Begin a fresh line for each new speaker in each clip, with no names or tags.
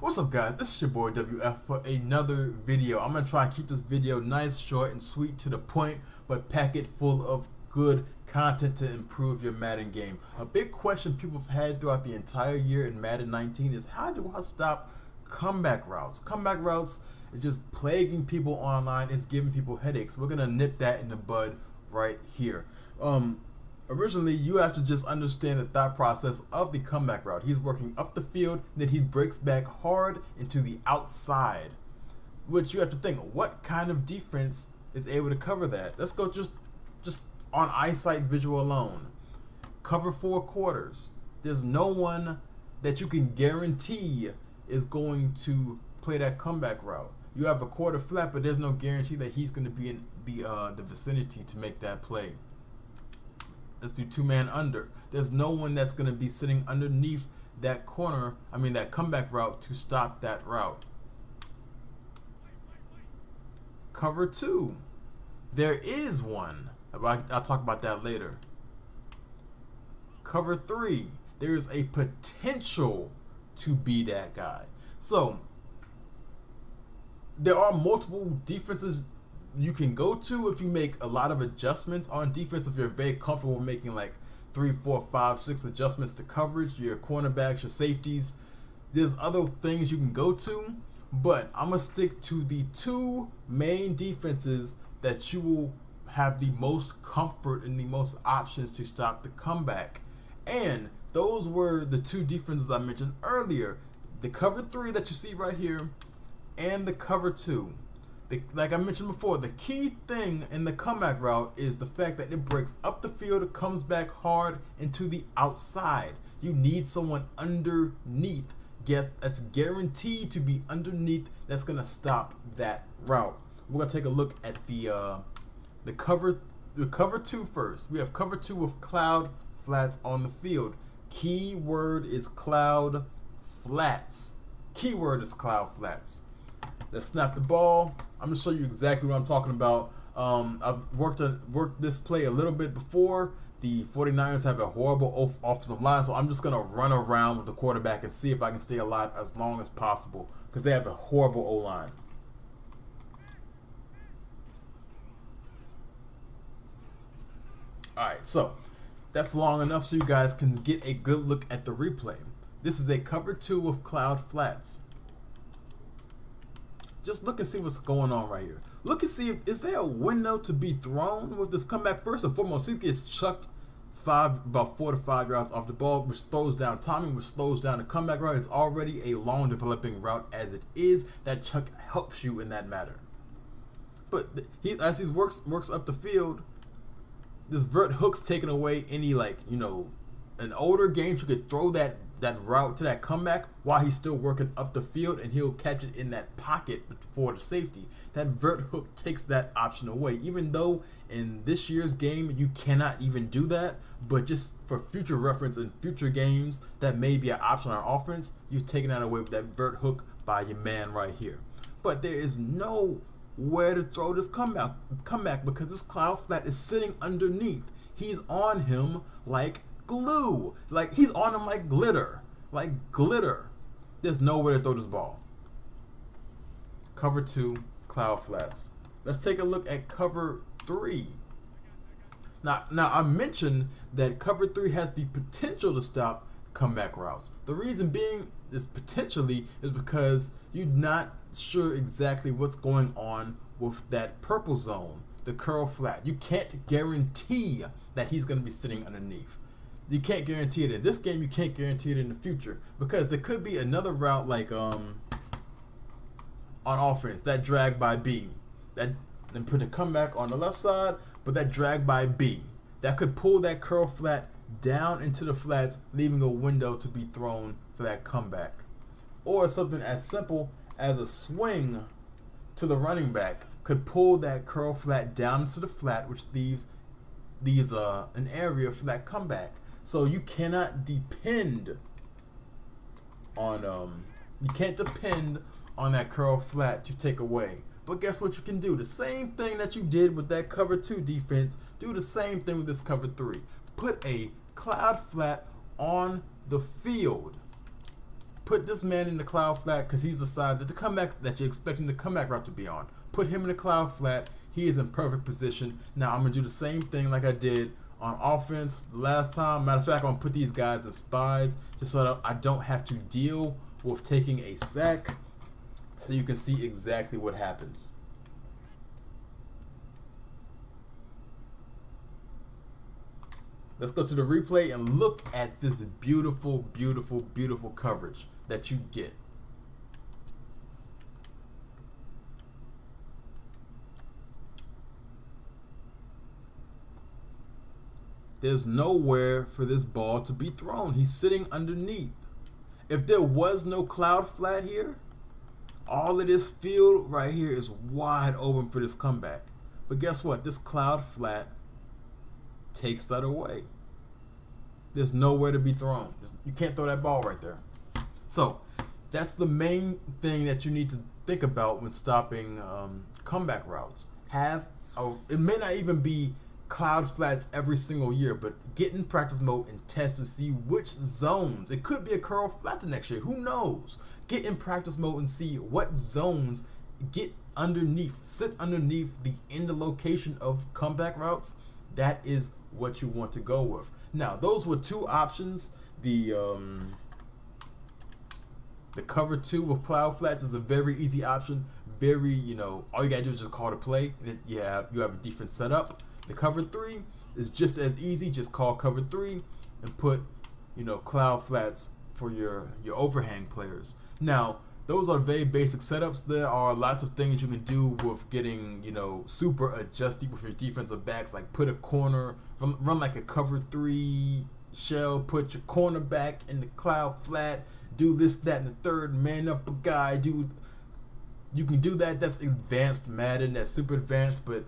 What's up, guys? This is your boy WF for another video. I'm gonna try and keep this video nice, short, and sweet to the point, but pack it full of good content to improve your Madden game. A big question people have had throughout the entire year in Madden 19 is, how do I stop comeback routes? Comeback routes is just plaguing people online. It's giving people headaches. We're gonna nip that in the bud right here. Originally, you have to just understand the thought process of the comeback route. He's working up the field, then he breaks back hard into the outside, which you have to think, what kind of defense is able to cover that? Let's go just on eyesight visual alone. Cover 4 quarters. There's no one that you can guarantee is going to play that comeback route. You have a quarter flat, but there's no guarantee that he's going to be in the vicinity to make that play. Let's do 2-man under. There's no one that's going to be sitting underneath that corner, that comeback route to stop that route. Cover 2. There is one. I'll talk about that later. Cover 3. There's a potential to be that guy. So, there are multiple defenses you can go to if you make a lot of adjustments on defense. If you're very comfortable making like 3, 4, 5, 6 adjustments to coverage, your cornerbacks, your safeties, there's other things you can go to, but I'm gonna stick to the 2 main defenses that you will have the most comfort and the most options to stop the comeback. And those were the 2 defenses I mentioned earlier: the cover 3 that you see right here and the cover 2. Like I mentioned before, the key thing in the comeback route is the fact that it breaks up the field, it comes back hard into the outside. You need someone underneath, that's guaranteed to be underneath, that's gonna stop that route. We're gonna take a look at the cover 2 first. We have cover 2 with cloud flats on the field. Key word is cloud flats. Keyword is cloud flats. Let's snap the ball. I'm gonna show you exactly what I'm talking about. I've worked this play a little bit before. The 49ers have a horrible offensive line, so I'm just gonna run around with the quarterback and see if I can stay alive as long as possible, because they have a horrible O-line. Alright, so that's long enough so you guys can get a good look at the replay. This is a cover 2 with cloud flats. Just look and see what's going on right here. Look and see, is there a window to be thrown with this comeback? First and foremost, he gets chucked about 4 to 5 yards off the ball, which throws down timing, which slows down the comeback route. It's already a long developing route as it is. That chuck helps you in that matter. But as he works up the field, this vert hook's taking away any, in older games you could throw that route to that comeback while he's still working up the field, and he'll catch it in that pocket for the safety. That vert hook takes that option away, even though in this year's game you cannot even do that, but just for future reference in future games that may be an option on offense, you're taking that away with that vert hook by your man right here. But there is nowhere to throw this comeback because this cloud flat is sitting underneath. He's on him like glue. He's on him like glitter. There's nowhere to throw this ball. Cover 2, cloud flats. Let's take a look at cover 3. Now I mentioned that cover 3 has the potential to stop comeback routes. The reason being is potentially is because you're not sure exactly what's going on with that purple zone, the curl flat. You can't guarantee that he's going to be sitting underneath. You can't guarantee it in this game. You can't guarantee it in the future, because there could be another route on offense, that drag by B, that then put a comeback on the left side, but that drag by B that could pull that curl flat down into the flats, leaving a window to be thrown for that comeback. Or something as simple as a swing to the running back could pull that curl flat down to the flat, which leaves an area for that comeback. So you cannot depend on that curl flat to take away. But guess what you can do? The same thing that you did with that cover 2 defense, do the same thing with this cover 3. Put a cloud flat on the field. Put this man in the cloud flat because he's the side that the comeback that you're expecting the comeback route to be on. Put him in the cloud flat. He is in perfect position. Now I'm gonna do the same thing like I did on offense the last time. Matter of fact, I'm gonna put these guys as spies just so that I don't have to deal with taking a sack, so you can see exactly what happens. Let's go to the replay and look at this beautiful, beautiful, beautiful coverage that you get. There's nowhere for this ball to be thrown. He's sitting underneath. If there was no cloud flat here, all of this field right here is wide open for this comeback. But guess what? This cloud flat takes that away. There's nowhere to be thrown. You can't throw that ball right there. So that's the main thing that you need to think about when stopping comeback routes. It may not even be cloud flats every single year, but get in practice mode and test to see which zones. It could be a curl flat the next year. Who knows? Get in practice mode and see what zones get underneath, sit underneath the end location of comeback routes. That is what you want to go with. Now, those were two options. The cover 2 with cloud flats is a very easy option. Very, all you gotta do is just call the play. And you have a defense set up. The cover 3 is just as easy. Just call cover 3 and put, cloud flats for your overhang players. Now, those are very basic setups. There are lots of things you can do with getting, super adjusted with your defensive backs, like put a corner, run like a cover 3 shell, put your cornerback in the cloud flat, do this, that, and the third, man up a guy. You can do that. That's advanced Madden. That's super advanced, but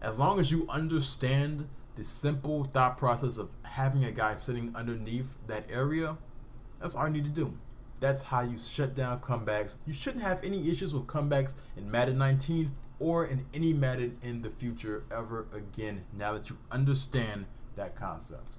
as long as you understand the simple thought process of having a guy sitting underneath that area, that's all you need to do. That's how you shut down comebacks. You shouldn't have any issues with comebacks in Madden 19 or in any Madden in the future ever again, now that you understand that concept.